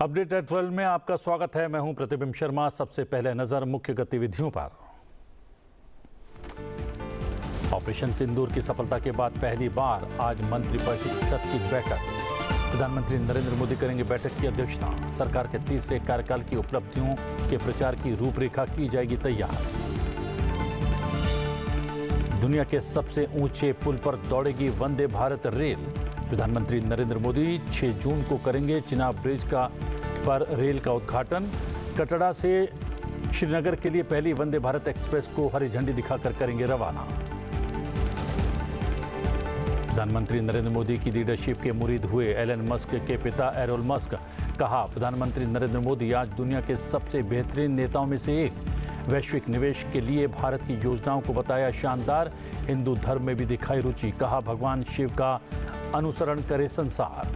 Update eight 12 में आपका स्वागत है। मैं हूं प्रतिबिंब शर्मा। सबसे पहले नजर मुख्य गतिविधियों पर। ऑपरेशन सिंदूर की सफलता के बाद पहली बार आज मंत्रिपरिषद की बैठक। प्रधानमंत्री नरेंद्र मोदी करेंगे बैठक की अध्यक्षता। सरकार के तीसरे कार्यकाल की उपलब्धियों के प्रचार की रूपरेखा की जाएगी तैयार। दुनिया के सबसे ऊंचे पुल पर दौड़ेगी वंदे भारत रेल। प्रधानमंत्री नरेंद्र मोदी 6 जून को करेंगे चिनाब ब्रिज पर रेल का उद्घाटन। कटरा से श्रीनगर के लिए पहली वंदे भारत एक्सप्रेस को हरी झंडी दिखाकर करेंगे रवाना। प्रधानमंत्री नरेंद्र मोदी की लीडरशिप के मुरीद हुए एलन मस्क के पिता एरोल मस्क। कहा, प्रधानमंत्री नरेंद्र मोदी आज दुनिया के सबसे बेहतरीन नेताओं में से एक। वैश्विक निवेश के लिए भारत की योजनाओं को बताया शानदार। हिंदू धर्म में भी दिखाई रुचि। कहा, भगवान शिव का अनुसरण करे संसार।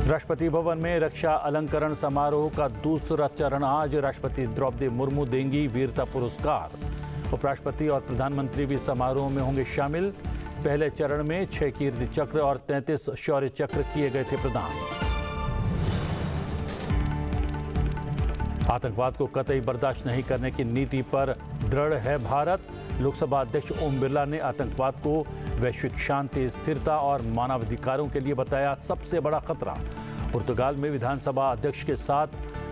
राष्ट्रपति भवन में रक्षा अलंकरण समारोह का दूसरा चरण आज। राष्ट्रपति द्रौपदी मुर्मू देंगी वीरता पुरस्कार। उपराष्ट्रपति और प्रधानमंत्री भी समारोह में होंगे शामिल। पहले चरण में 6 कीर्ति चक्र और 33 शौर्य चक्र किए गए थे प्रदान। आतंकवाद को कतई बर्दाश्त नहीं करने की नीति पर दृढ़ है भारत। लोकसभा अध्यक्ष ओम बिरला ने आतंकवाद को वैश्विक शांति, स्थिरता और मानवाधिकारों के लिए बताया सबसे बड़ा खतरा। पुर्तगाल में विधानसभा अध्यक्ष के साथ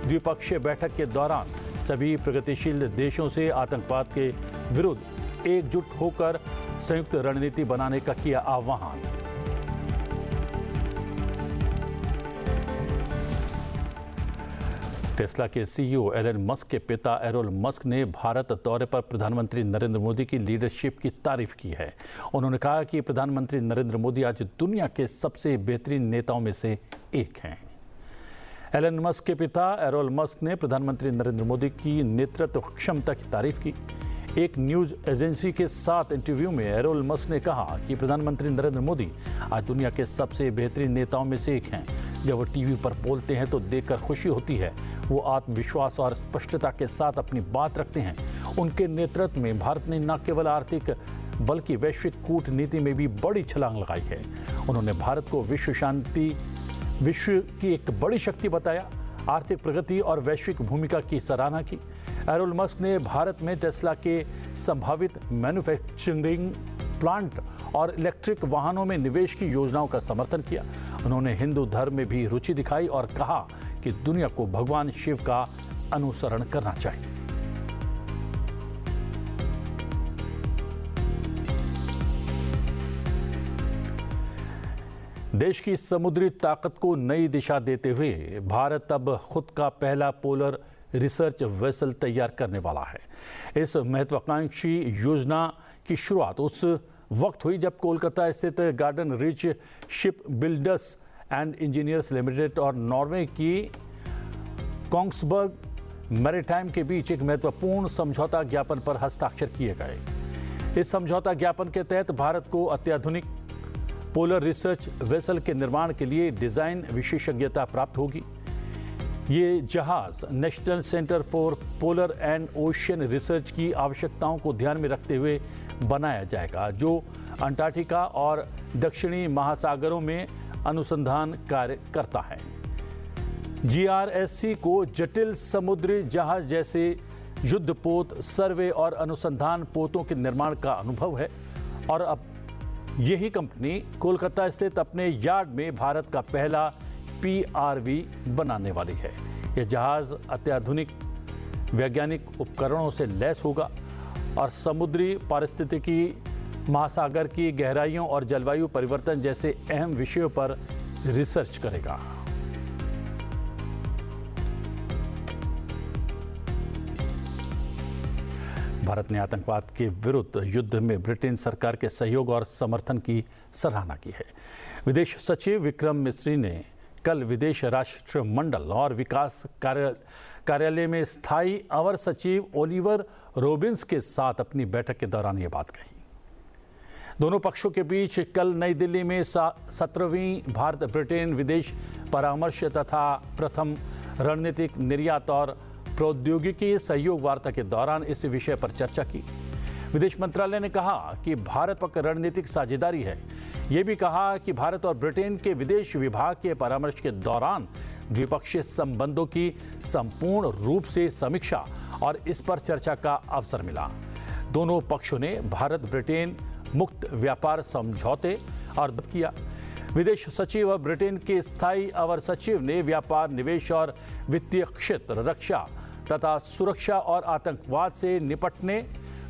द्विपक्षीय बैठक के दौरान सभी प्रगतिशील देशों से आतंकवाद के विरुद्ध एकजुट होकर संयुक्त रणनीति बनाने का किया आह्वान। टेस्ला के सीईओ एलन मस्क के पिता एरोल मस्क ने भारत दौरे पर प्रधानमंत्री नरेंद्र मोदी की लीडरशिप की तारीफ की है। उन्होंने कहा कि प्रधानमंत्री नरेंद्र मोदी आज दुनिया के सबसे बेहतरीन नेताओं में से एक हैं। एलन मस्क के पिता एरोल मस्क ने प्रधानमंत्री नरेंद्र मोदी की नेतृत्व क्षमता की तारीफ की। एक न्यूज एजेंसी के साथ इंटरव्यू में एरोल मस्क ने कहा कि प्रधानमंत्री नरेंद्र मोदी आज दुनिया के सबसे बेहतरीन नेताओं में से एक हैं। जब वो टीवी पर बोलते हैं तो देखकर खुशी होती है। वो आत्मविश्वास और स्पष्टता के साथ अपनी बात रखते हैं। उनके नेतृत्व में भारत ने न केवल आर्थिक बल्कि वैश्विक कूटनीति में भी बड़ी छलांग लगाई है। उन्होंने भारत को विश्व की एक बड़ी शक्ति बताया। आर्थिक प्रगति और वैश्विक भूमिका की सराहना की। एरोल मस्क ने भारत में टेस्ला के संभावित मैन्युफैक्चरिंग प्लांट और इलेक्ट्रिक वाहनों में निवेश की योजनाओं का समर्थन किया। उन्होंने हिंदू धर्म में भी रुचि दिखाई और कहा कि दुनिया को भगवान शिव का अनुसरण करना चाहिए। देश की समुद्री ताकत को नई दिशा देते हुए भारत अब खुद का पहला पोलर रिसर्च वेसल तैयार करने वाला है। इस महत्वाकांक्षी योजना की शुरुआत उस वक्त हुई जब कोलकाता स्थित garden rich ship builders and engineers limited और नॉर्वे की कोंग्सबर्ग मैरीटाइम के बीच एक महत्वपूर्ण समझौता ज्ञापन पर हस्ताक्षर किए गए। इस समझौता ज्ञापन के तहत भारत को अत्याधुनिक पोलर रिसर्च वेसल के निर्माण के लिए डिजाइन विशेषज्ञता प्राप्त होगी। ये जहाज national centre for polar and ocean research की आवश्यकताओं को ध्यान में रखते हुए बनाया जाएगा, जो अंटार्कटिका और दक्षिणी महासागरों में अनुसंधान कार्य करता है। GRSC को जटिल समुद्री जहाज जैसे युद्धपोत, सर्वे और अनुसंधान पोतों के निर्माण का अनुभव है और अब यही कंपनी कोलकाता स्थित अपने यार्ड में भारत का पहला PRV बनाने वाली है। यह जहाज अत्याधुनिक वैज्ञानिक उपकरणों से लैस होगा और समुद्री पारिस्थितिकी, महासागर की गहराइयों और जलवायु परिवर्तन जैसे अहम विषयों पर रिसर्च करेगा। भारत ने आतंकवाद के विरुद्ध युद्ध में ब्रिटेन सरकार के सहयोग और समर्थन की सराहना की है। विदेश सचिव विक्रम मिस्री ने कल विदेश राष्ट्रमंडल और विकास कार्यालय में स्थायी अवर सचिव ओलिवर रोबिन्स के साथ अपनी बैठक के दौरान ये बात कही। दोनों पक्षों के बीच कल नई दिल्ली में 17वीं भारत ब्रिटेन विदेश परामर्श तथा प्रथम रणनीतिक निर्यात और प्रौद्योगिकी सहयोग वार्ता के दौरान इस विषय पर चर्चा की। विदेश मंत्रालय ने कहा कि भारत पक रणनीतिक साझेदारी है। ये भी कहा कि भारत और ब्रिटेन के विदेश विभाग के परामर्श के दौरान द्विपक्षीय संबंधों की संपूर्ण रूप से समीक्षा और इस पर चर्चा का अवसर मिला। दोनों पक्षों ने भारत ब्रिटेन मुक्त व्यापार समझौते और किया। विदेश सचिव और ब्रिटेन के स्थायी अवर सचिव ने व्यापार, निवेश और वित्तीय क्षेत्र, रक्षा तथा सुरक्षा और आतंकवाद से निपटने,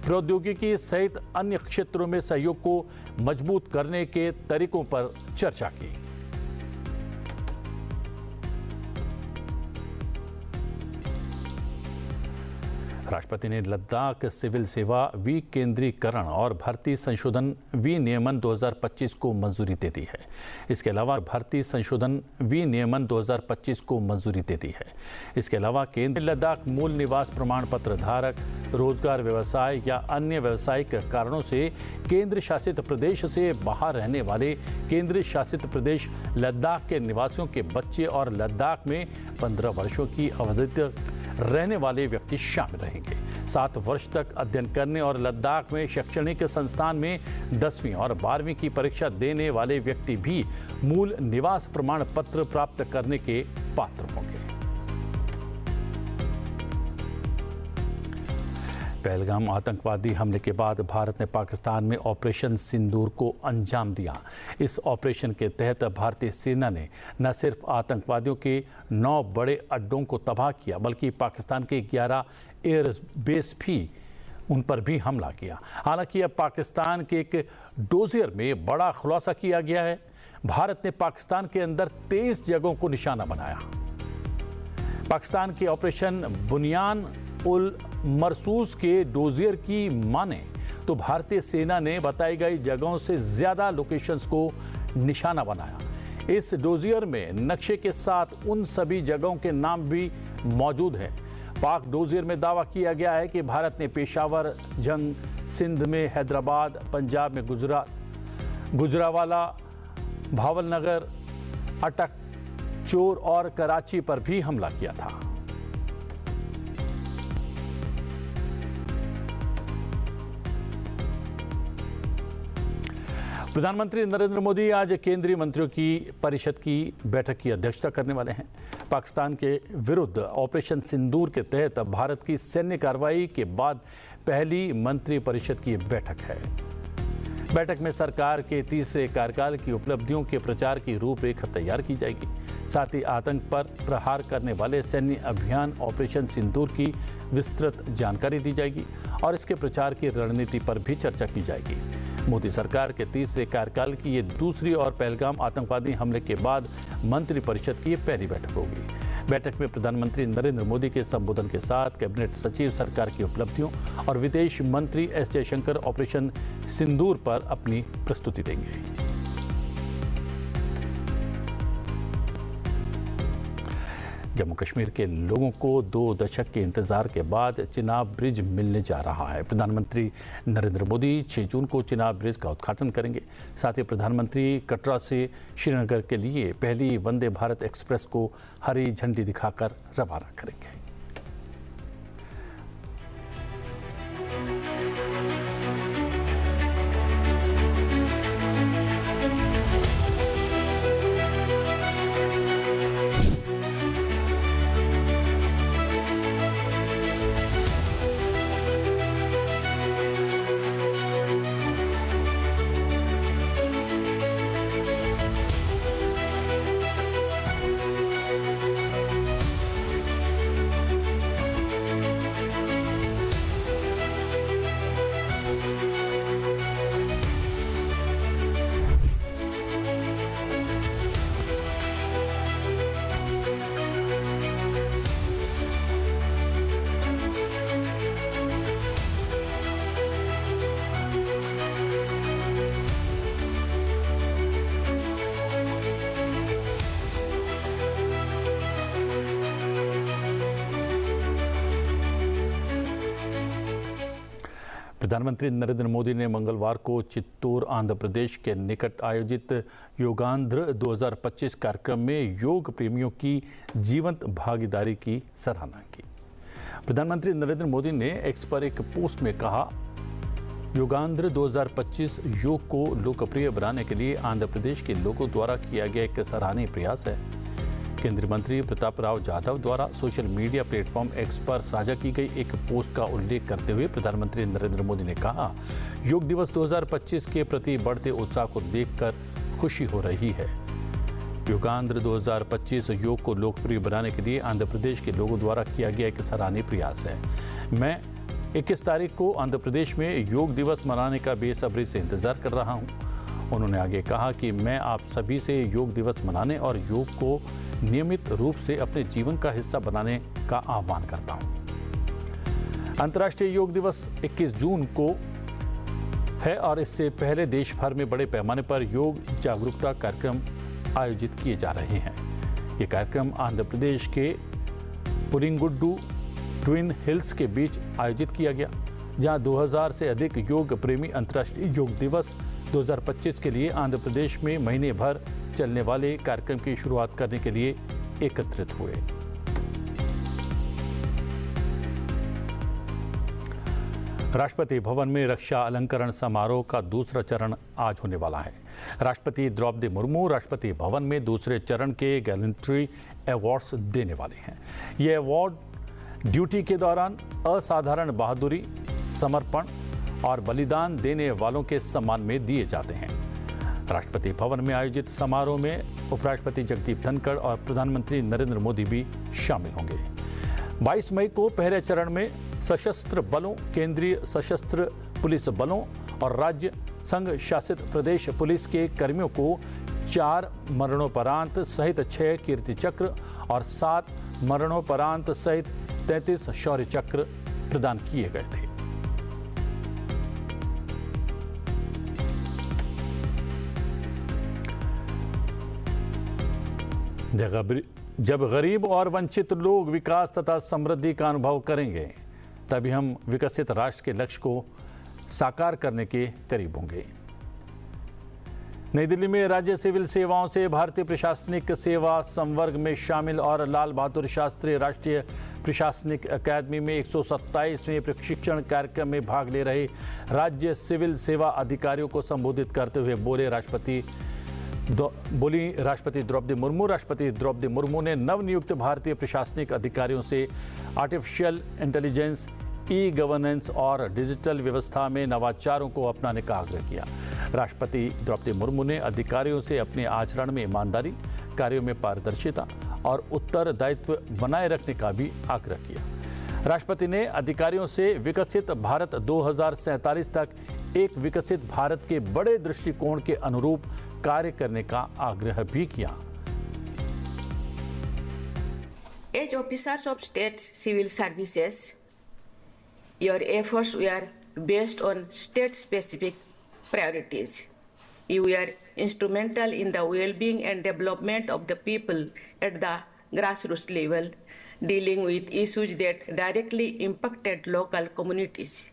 प्रौद्योगिकी सहित अन्य क्षेत्रों में सहयोग को मजबूत करने के तरीकों पर चर्चा की। राष्ट्रपति ने लद्दाख सिविल सेवा विकेंद्रीकरण और भर्ती संशोधन विनियमन 2025 को मंजूरी दे दी है। इसके अलावा भर्ती संशोधन विनियमन 2025 को मंजूरी दे दी है। इसके अलावा केंद्र लद्दाख मूल निवास प्रमाण पत्र धारक, रोजगार, व्यवसाय या अन्य व्यावसायिक कारणों से केंद्र शासित प्रदेश से बाहर रहने वाले केंद्र शासित प्रदेश लद्दाख के निवासियों के बच्चे और लद्दाख में 15 वर्षों की अवधि तक रहने वाले व्यक्ति शामिल रहेंगे। 7 वर्ष तक अध्ययन करने और लद्दाख में शैक्षणिक संस्थान में 10वीं और 12वीं की परीक्षा देने वाले व्यक्ति भी मूल निवास प्रमाण पत्र प्राप्त करने के पात्र होंगे। पहलगाम आतंकवादी हमले के बाद भारत ने पाकिस्तान में ऑपरेशन सिंदूर को अंजाम दिया। इस ऑपरेशन के तहत भारतीय सेना ने न सिर्फ आतंकवादियों के 9 बड़े अड्डों को तबाह किया, बल्कि पाकिस्तान के 11 एयर बेस भी उन पर भी हमला किया। हालांकि अब पाकिस्तान के एक डोजियर में बड़ा खुलासा किया गया है। भारत ने पाकिस्तान के अंदर 23 जगहों को निशाना बनाया। पाकिस्तान के ऑपरेशन बुनियान उल मरसूस के डोजियर की माने तो भारतीय सेना ने बताई गई जगहों से ज्यादा लोकेशंस को निशाना बनाया। इस डोजियर में नक्शे के साथ उन सभी जगहों के नाम भी मौजूद हैं। पाक डोजियर में दावा किया गया है कि भारत ने पेशावर, जंग, सिंध में हैदराबाद, पंजाब में गुजरावाला, भावलनगर, अटक, चोर और कराची पर भी हमला किया था। प्रधानमंत्री नरेंद्र मोदी आज केंद्रीय मंत्रियों की परिषद की बैठक की अध्यक्षता करने वाले हैं। पाकिस्तान के विरुद्ध ऑपरेशन सिंदूर के तहत भारत की सैन्य कार्रवाई के बाद पहली मंत्री परिषद की बैठक है। बैठक में सरकार के तीसरे कार्यकाल की उपलब्धियों के प्रचार की रूपरेखा तैयार की जाएगी। साथ ही आतंक पर प्रहार करने वाले सैन्य अभियान ऑपरेशन सिंदूर की विस्तृत जानकारी दी जाएगी और इसके प्रचार की रणनीति पर भी चर्चा की जाएगी। मोदी सरकार के तीसरे कार्यकाल की ये दूसरी और पहलगाम आतंकवादी हमले के बाद मंत्रिपरिषद की ये पहली बैठक होगी। बैठक में प्रधानमंत्री नरेंद्र मोदी के संबोधन के साथ कैबिनेट सचिव सरकार की उपलब्धियों और विदेश मंत्री एस जयशंकर ऑपरेशन सिंदूर पर अपनी प्रस्तुति देंगे। जम्मू कश्मीर के लोगों को 2 दशक के इंतजार के बाद चिनाब ब्रिज मिलने जा रहा है। प्रधानमंत्री नरेंद्र मोदी 6 जून को चिनाब ब्रिज का उद्घाटन करेंगे। साथ ही प्रधानमंत्री कटरा से श्रीनगर के लिए पहली वंदे भारत एक्सप्रेस को हरी झंडी दिखाकर रवाना करेंगे। प्रधानमंत्री नरेंद्र मोदी ने मंगलवार को चित्तूर, आंध्र प्रदेश के निकट आयोजित योगांध्र 2025 कार्यक्रम में योग प्रेमियों की जीवंत भागीदारी की सराहना की। प्रधानमंत्री नरेंद्र मोदी ने एक्स पर एक पोस्ट में कहा युगांध्र 2025 योग को लोकप्रिय बनाने के लिए आंध्र प्रदेश के लोगों द्वारा किया गया एक सराहनीय प्रयास है। केंद्रीय मंत्री प्रताप राव जाधव द्वारा सोशल मीडिया प्लेटफॉर्म एक्स पर साझा की गई एक पोस्ट का उल्लेख करते हुए प्रधानमंत्री नरेंद्र मोदी ने कहा, योग दिवस 2025 के प्रति बढ़ते उत्साह को देखकर खुशी हो रही है। युगांध्र 2025 योग को लोकप्रिय बनाने के लिए आंध्र प्रदेश के लोगों द्वारा किया गया एक सराहनीय प्रयास है। मैं 21 तारीख को आंध्र प्रदेश में योग दिवस मनाने का बेसब्री से इंतजार कर रहा हूं। उन्होंने आगे कहा कि मैं आप सभी से योग दिवस मनाने और योग को नियमित रूप से अपने जीवन का हिस्सा बनाने का आह्वान करता हूं। अंतर्राष्ट्रीय योग दिवस 21 जून को है और इससे पहले देश भर में बड़े पैमाने पर योग जागरूकता कार्यक्रम आयोजित किए जा रहे हैं। ये कार्यक्रम आंध्र प्रदेश के पुलिंगुड्डू ट्विन हिल्स के बीच आयोजित किया गया, जहां 2000 से अधिक योग प्रेमी अंतर्राष्ट्रीय योग दिवस 2025 के लिए आंध्र प्रदेश में महीने भर चलने वाले कार्यक्रम की शुरुआत करने के लिए एकत्रित हुए। राष्ट्रपति भवन में रक्षा अलंकरण समारोह का दूसरा चरण आज होने वाला है। राष्ट्रपति द्रौपदी मुर्मू राष्ट्रपति भवन में दूसरे चरण के गैलेंट्री अवार्ड्स देने वाले हैं। ये अवार्ड ड्यूटी के दौरान असाधारण बहादुरी, समर्पण और बलिदान देने वालों के सम्मान में दिए जाते हैं। राष्ट्रपति भवन में आयोजित समारोह में उपराष्ट्रपति जगदीप धनखड़ और प्रधानमंत्री नरेंद्र मोदी भी शामिल होंगे। 22 मई को पहले चरण में सशस्त्र बलों, केंद्रीय सशस्त्र पुलिस बलों और राज्य संघ शासित प्रदेश पुलिस के कर्मियों को 4 मरणोपरांत सहित 6 कीर्ति चक्र और 7 मरणोपरांत सहित 33 शौर्य चक्र प्रदान किए गए थे। जब गरीब और वंचित लोग विकास तथा समृद्धि का अनुभव करेंगे, तभी हम विकसित राष्ट्र के लक्ष्य को साकार करने के करीब होंगे। नई दिल्ली में राज्य सिविल सेवाओं से भारतीय प्रशासनिक सेवा संवर्ग में शामिल और लाल बहादुर शास्त्री राष्ट्रीय प्रशासनिक अकादमी में 127वें प्रशिक्षण कार्यक्रम में भाग ले रहे राज्य सिविल सेवा अधिकारियों को संबोधित करते हुए राष्ट्रपति द्रौपदी मुर्मू। राष्ट्रपति द्रौपदी मुर्मू ने नवनियुक्त भारतीय प्रशासनिक अधिकारियों से आर्टिफिशियल इंटेलिजेंस, ई गवर्नेंस और डिजिटल व्यवस्था में नवाचारों को अपनाने का आग्रह किया। राष्ट्रपति द्रौपदी मुर्मू ने अधिकारियों से अपने आचरण में ईमानदारी, कार्यों में पारदर्शिता और उत्तरदायित्व बनाए रखने का भी आग्रह किया। राष्ट्रपति ने अधिकारियों से विकसित भारत 2047 तक एक विकसित भारत के बड़े दृष्टिकोण के अनुरूप कार्य करने का आग्रह भी किया। As officers of state civil services, your efforts were based on state-specific priorities. You were instrumental in the well-being and development of the people at the grassroots level, dealing with issues that directly impacted local communities.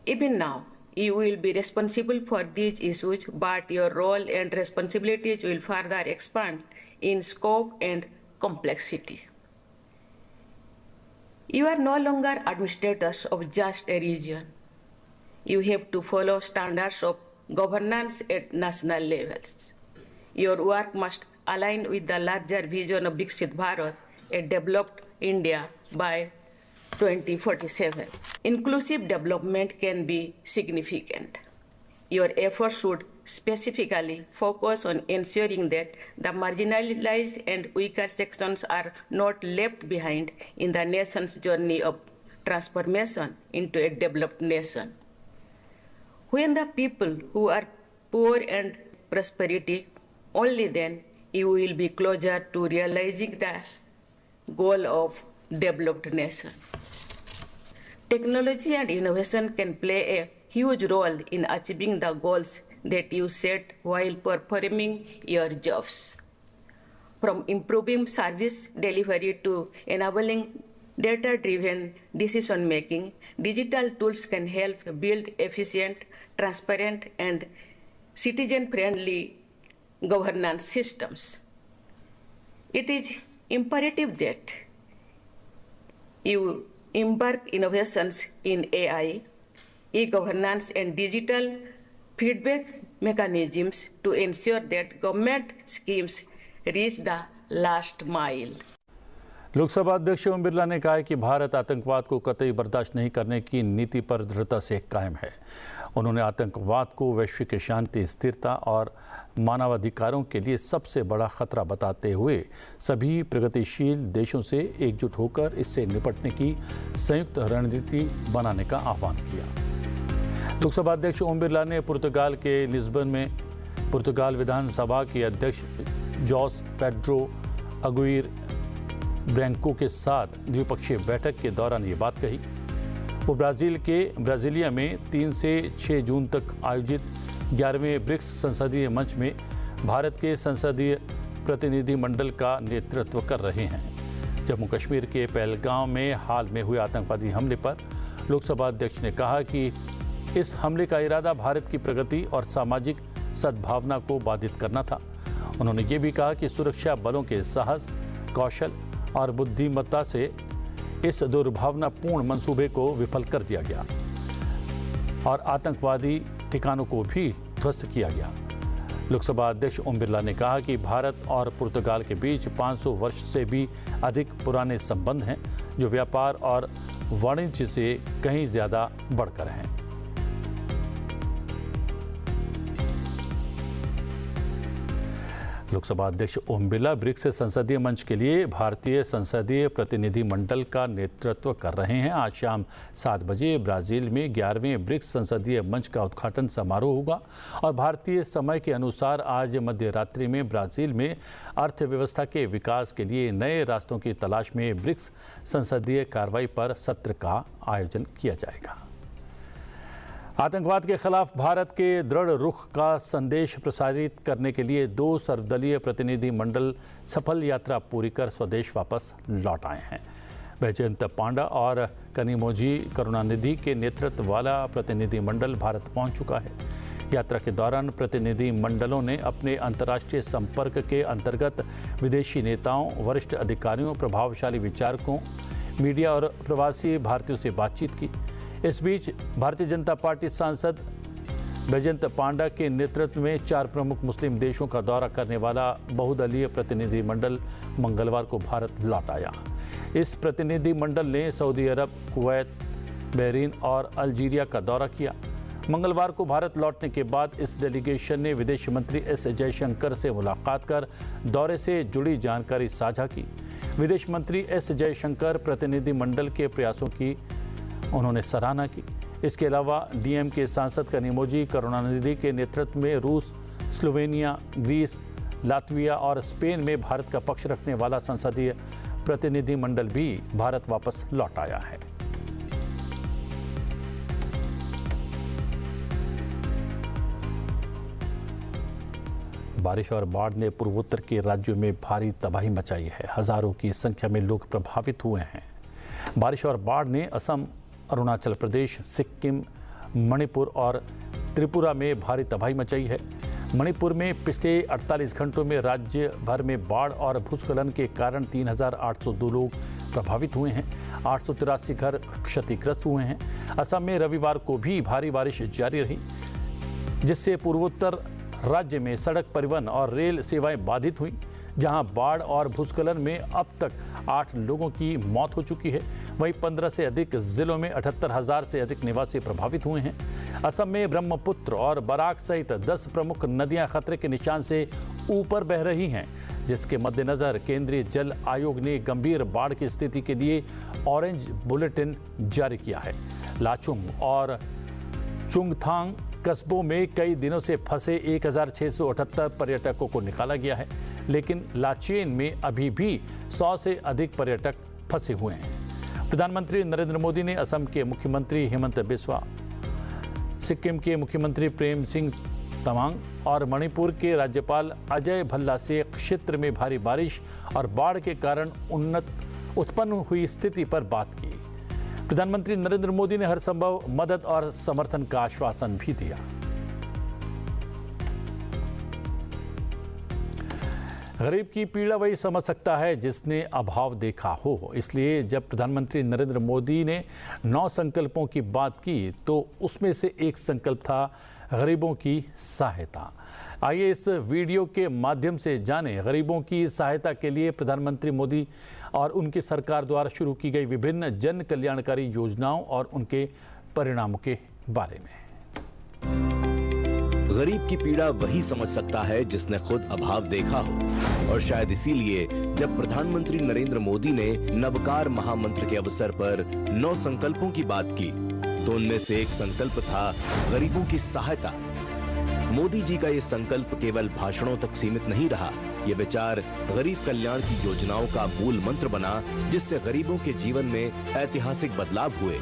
Even now, you will be responsible for these issues, but your role and responsibilities will further expand in scope and complexity. You are no longer administrators of just a region. You have to follow standards of governance at national levels. Your work must align with the larger vision of Viksit Bharat, a developed India by 2047. Inclusive development can be significant. Your efforts should specifically focus on ensuring that the marginalized and weaker sections are not left behind in the nation's journey of transformation into a developed nation. When the people who are poor and prosperity, only then you will be closer to realizing the goal of developed nation. Technology and innovation can play a huge role in achieving the goals that you set while performing your jobs. From improving service delivery to enabling data-driven decision-making, digital tools can help build efficient, transparent, and citizen-friendly governance systems. It is imperative that you embark innovations in AI, e-governance and digital feedback mechanisms to ensure that government schemes reach the last mile. Lok Sabha अध्यक्ष ओम बिरला ने कहा है कि भारत आतंकवाद को कतई बर्दाश्त नहीं करने की नीति पर दृढ़ता से कायम है। उन्होंने आतंकवाद को वैश्विक शांति, स्थिरता और मानवाधिकारों के लिए सबसे बड़ा खतरा बताते हुए सभी प्रगतिशील देशों से एकजुट होकर इससे निपटने की संयुक्त रणनीति बनाने का आह्वान किया। लोकसभा अध्यक्ष ओम बिरला ने पुर्तगाल के लिस्बन में पुर्तगाल विधानसभा के अध्यक्ष जोस पेड्रो अगुइर ब्रैंको के साथ द्विपक्षीय बैठक के दौरान ये बात कही। वो ब्राजीलिया में 3 से 6 जून तक आयोजित 11वें ब्रिक्स संसदीय मंच में भारत के संसदीय प्रतिनिधिमंडल का नेतृत्व कर रहे हैं। जम्मू कश्मीर के पहलगांव में हाल में हुए आतंकवादी हमले पर लोकसभा अध्यक्ष ने कहा कि इस हमले का इरादा भारत की प्रगति और सामाजिक सद्भावना को बाधित करना था। उन्होंने ये भी कहा कि सुरक्षा बलों के साहस, कौशल और बुद्धिमत्ता से इस दुर्भावनापूर्ण मंसूबे को विफल कर दिया गया और आतंकवादी ठिकानों को भी ध्वस्त किया गया। लोकसभा अध्यक्ष ओम बिरला ने कहा कि भारत और पुर्तगाल के बीच 500 वर्ष से भी अधिक पुराने संबंध हैं, जो व्यापार और वाणिज्य से कहीं ज़्यादा बढ़कर हैं। लोकसभा अध्यक्ष ओम बिरला ब्रिक्स संसदीय मंच के लिए भारतीय संसदीय प्रतिनिधिमंडल का नेतृत्व कर रहे हैं। आज शाम 7 बजे ब्राजील में 11वें ब्रिक्स संसदीय मंच का उद्घाटन समारोह होगा और भारतीय समय के अनुसार आज मध्य रात्रि में ब्राजील में अर्थव्यवस्था के विकास के लिए नए रास्तों की तलाश में ब्रिक्स संसदीय कार्रवाई पर सत्र का आयोजन किया जाएगा। आतंकवाद के खिलाफ भारत के दृढ़ रुख का संदेश प्रसारित करने के लिए 2 सर्वदलीय प्रतिनिधिमंडल सफल यात्रा पूरी कर स्वदेश वापस लौट आए हैं। बैजयंत पांडा और कनिमोझी करुणानिधि के नेतृत्व वाला प्रतिनिधिमंडल भारत पहुंच चुका है। यात्रा के दौरान प्रतिनिधिमंडलों ने अपने अंतर्राष्ट्रीय संपर्क के अंतर्गत विदेशी नेताओं, वरिष्ठ अधिकारियों, प्रभावशाली विचारकों, मीडिया और प्रवासी भारतीयों से बातचीत की। इस बीच भारतीय जनता पार्टी सांसद बैजयंत पांडा के नेतृत्व में 4 प्रमुख मुस्लिम देशों का दौरा करने वाला बहुदलीय प्रतिनिधिमंडल मंगलवार को भारत लौट आया। इस प्रतिनिधिमंडल ने सऊदी अरब, कुवैत, बहरीन और अल्जीरिया का दौरा किया। मंगलवार को भारत लौटने के बाद इस डेलीगेशन ने विदेश मंत्री एस जयशंकर से मुलाकात कर दौरे से जुड़ी जानकारी साझा की। विदेश मंत्री एस जयशंकर प्रतिनिधिमंडल के प्रयासों की उन्होंने सराहना की। इसके अलावा डीएम के सांसद कनिमोझी करुणानिधि के नेतृत्व में रूस, स्लोवेनिया, ग्रीस, लातविया और स्पेन में भारत का पक्ष रखने वाला संसदीय प्रतिनिधिमंडल भी भारत वापस लौट आया है। बारिश और बाढ़ ने पूर्वोत्तर के राज्यों में भारी तबाही मचाई है। हजारों की संख्या में लोग प्रभावित हुए हैं। बारिश और बाढ़ ने असम, अरुणाचल प्रदेश, सिक्किम, मणिपुर और त्रिपुरा में भारी तबाही मचाई है। मणिपुर में पिछले 48 घंटों में राज्य भर में बाढ़ और भूस्खलन के कारण 3,802 लोग प्रभावित हुए हैं। 883 घर क्षतिग्रस्त हुए हैं। असम में रविवार को भी भारी बारिश जारी रही, जिससे पूर्वोत्तर राज्य में सड़क परिवहन और रेल सेवाएं बाधित हुई। जहां बाढ़ और भूस्खलन में अब तक 8 लोगों की मौत हो चुकी है, वहीं 15 से अधिक जिलों में 78,000 से अधिक निवासी प्रभावित हुए हैं। असम में ब्रह्मपुत्र और बराक सहित 10 प्रमुख नदियां खतरे के निशान से ऊपर बह रही हैं, जिसके मद्देनजर केंद्रीय जल आयोग ने गंभीर बाढ़ की स्थिति के लिए ऑरेंज बुलेटिन जारी किया है। लाचुंग और चुंगथांग कस्बों में कई दिनों से फंसे 1,678 पर्यटकों को निकाला गया है, लेकिन लाचेन में अभी भी 100 से अधिक पर्यटक फंसे हुए हैं। प्रधानमंत्री नरेंद्र मोदी ने असम के मुख्यमंत्री हेमंत बिस्वा, सिक्किम के मुख्यमंत्री प्रेम सिंह तमांग और मणिपुर के राज्यपाल अजय भल्ला से क्षेत्र में भारी बारिश और बाढ़ के कारण उत्पन्न हुई स्थिति पर बात की। प्रधानमंत्री नरेंद्र मोदी ने हर संभव मदद और समर्थन का आश्वासन भी दिया। गरीब की पीड़ा वही समझ सकता है जिसने अभाव देखा हो। इसलिए जब प्रधानमंत्री नरेंद्र मोदी ने 9 संकल्पों की बात की तो उसमें से एक संकल्प था गरीबों की सहायता। आइए इस वीडियो के माध्यम से जानें गरीबों की सहायता के लिए प्रधानमंत्री मोदी और उनकी सरकार द्वारा शुरू की गई विभिन्न जन कल्याणकारी योजनाओं और उनके परिणामों के बारे में। गरीब की पीड़ा वही समझ सकता है जिसने खुद अभाव देखा हो, और शायद इसीलिए जब प्रधानमंत्री नरेंद्र मोदी ने नवकार महामंत्र के अवसर पर 9 संकल्पों की बात की तो उनमें से एक संकल्प था गरीबों की सहायता। मोदी जी का ये संकल्प केवल भाषणों तक सीमित नहीं रहा, ये विचार गरीब कल्याण की योजनाओं का मूल मंत्र बना, जिससे गरीबों के जीवन में ऐतिहासिक बदलाव हुए।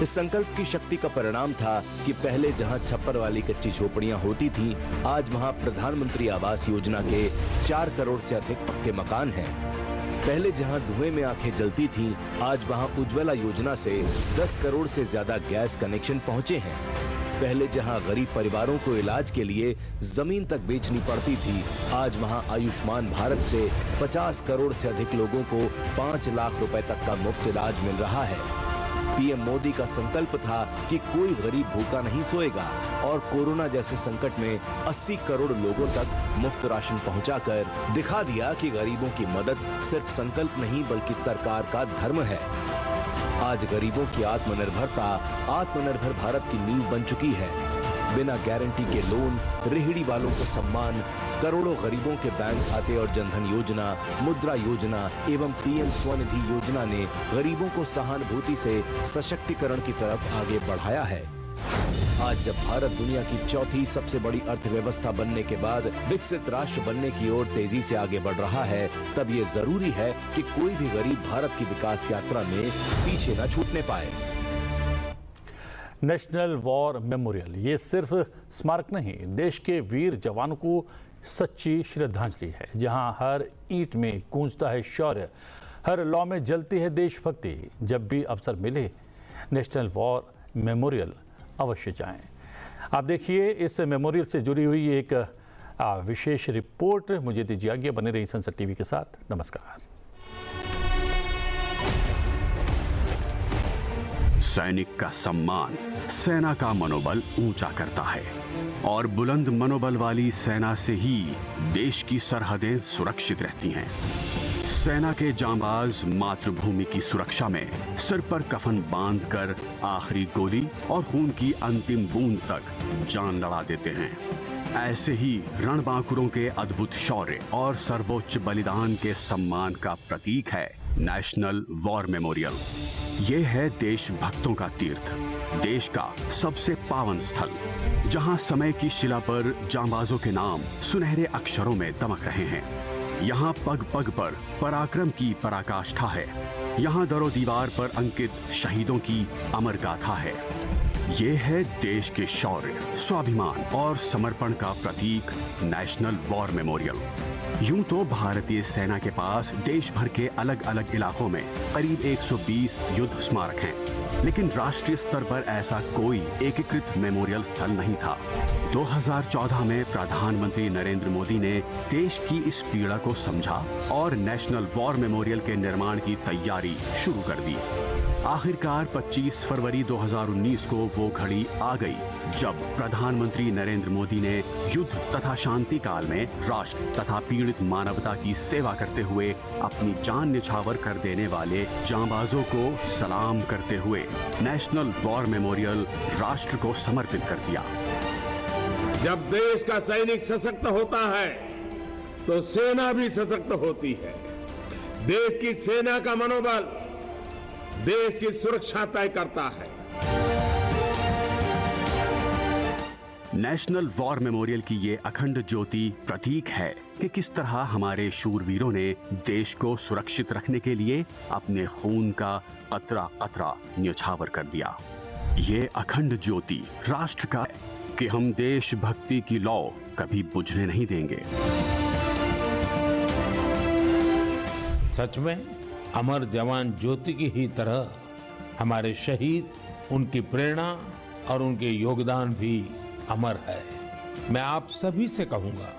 इस संकल्प की शक्ति का परिणाम था कि पहले जहां छप्पर वाली कच्ची झोपड़ियां होती थीं, आज वहां प्रधानमंत्री आवास योजना के 4 करोड़ से अधिक पक्के मकान हैं। पहले जहां धुएं में आंखें जलती थीं, आज वहां उज्ज्वला योजना से 10 करोड़ से ज्यादा गैस कनेक्शन पहुंचे हैं। पहले जहां गरीब परिवारों को इलाज के लिए जमीन तक बेचनी पड़ती थी, आज वहां आयुष्मान भारत से 50 करोड़ से अधिक लोगों को 5 लाख रुपए तक का मुफ्त इलाज मिल रहा है। पीएम मोदी का संकल्प था कि कोई गरीब भूखा नहीं सोएगा, और कोरोना जैसे संकट में 80 करोड़ लोगों तक मुफ्त राशन पहुंचाकर दिखा दिया कि गरीबों की मदद सिर्फ संकल्प नहीं बल्कि सरकार का धर्म है। आज गरीबों की आत्मनिर्भरता आत्मनिर्भर भारत की नींव बन चुकी है। बिना गारंटी के लोन, रेहड़ी वालों को सम्मान, करोड़ों गरीबों के बैंक खाते और जनधन योजना, मुद्रा योजना एवं पीएम स्वनिधि योजना ने गरीबों को सहानुभूति से सशक्तिकरण की तरफ आगे बढ़ाया है। आज जब भारत दुनिया की 4थी सबसे बड़ी अर्थव्यवस्था बनने के बाद विकसित राष्ट्र बनने की ओर तेजी से आगे बढ़ रहा है, तब ये जरूरी है कि कोई भी गरीब भारत की विकास यात्रा में पीछे न छूटने पाए। नेशनल वॉर मेमोरियल ये सिर्फ स्मारक नहीं, देश के वीर जवानों को सच्ची श्रद्धांजलि है। जहां हर ईंट में गूंजता है शौर्य, हर लौ में जलती है देशभक्ति। जब भी अवसर मिले नेशनल वॉर मेमोरियल अवश्य जाएं। आप देखिए इस मेमोरियल से जुड़ी हुई एक विशेष रिपोर्ट। मुझे दीजिए आज्ञा, बने रही संसद टीवी के साथ। नमस्कार। सैनिक का सम्मान सेना का मनोबल ऊंचा करता है, और बुलंद मनोबल वाली सेना से ही देश की सरहदें सुरक्षित रहती हैं। सेना के जांबाज मातृभूमि की सुरक्षा में सिर पर कफन बांधकर आखिरी गोली और खून की अंतिम बूंद तक जान लड़ा देते हैं। ऐसे ही रणबांकुरों के अद्भुत शौर्य और सर्वोच्च बलिदान के सम्मान का प्रतीक है नेशनल वॉर मेमोरियल। ये है देशभक्तों का तीर्थ, देश का सबसे पावन स्थल, जहां समय की शिला पर जांबाजों के नाम सुनहरे अक्षरों में दमक रहे हैं। यहाँ पग पग पर पराक्रम की पराकाष्ठा है। यहाँ दरो दीवार पर अंकित शहीदों की अमर गाथा है। ये है देश के शौर्य, स्वाभिमान और समर्पण का प्रतीक नेशनल वॉर मेमोरियल। यूं तो भारतीय सेना के पास देश भर के अलग अलग इलाकों में करीब 120 युद्ध स्मारक हैं, लेकिन राष्ट्रीय स्तर पर ऐसा कोई एकीकृत मेमोरियल स्थल नहीं था। 2014 में प्रधानमंत्री नरेंद्र मोदी ने देश की इस पीड़ा को समझा और नेशनल वॉर मेमोरियल के निर्माण की तैयारी शुरू कर दी। आखिरकार 25 फरवरी 2019 को वो घड़ी आ गई जब प्रधानमंत्री नरेंद्र मोदी ने युद्ध तथा शांति काल में राष्ट्र तथा पीड़ित मानवता की सेवा करते हुए अपनी जान न्यौछावर कर देने वाले जांबाजों को सलाम करते हुए नेशनल वॉर मेमोरियल राष्ट्र को समर्पित कर दिया। जब देश का सैनिक सशक्त होता है तो सेना भी सशक्त होती है। देश की सेना का मनोबल देश की सुरक्षा तय करता है। नेशनल वॉर मेमोरियल की ये अखंड ज्योति प्रतीक है कि किस तरह हमारे शूरवीरों ने देश को सुरक्षित रखने के लिए अपने खून का कतरा कतरा न्यौछावर कर दिया। ये अखंड ज्योति राष्ट्र का है कि हम देशभक्ति की लौ कभी बुझने नहीं देंगे। सच में अमर जवान ज्योति की ही तरह हमारे शहीद, उनकी प्रेरणा और उनके योगदान भी अमर है। मैं आप सभी से कहूंगा,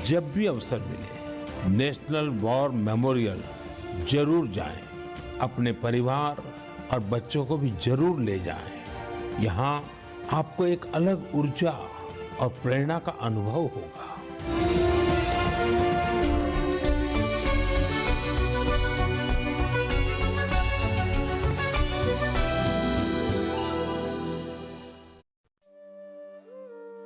जब भी अवसर मिले नेशनल वॉर मेमोरियल जरूर जाएं, अपने परिवार और बच्चों को भी जरूर ले जाएं। यहाँ आपको एक अलग ऊर्जा और प्रेरणा का अनुभव होगा।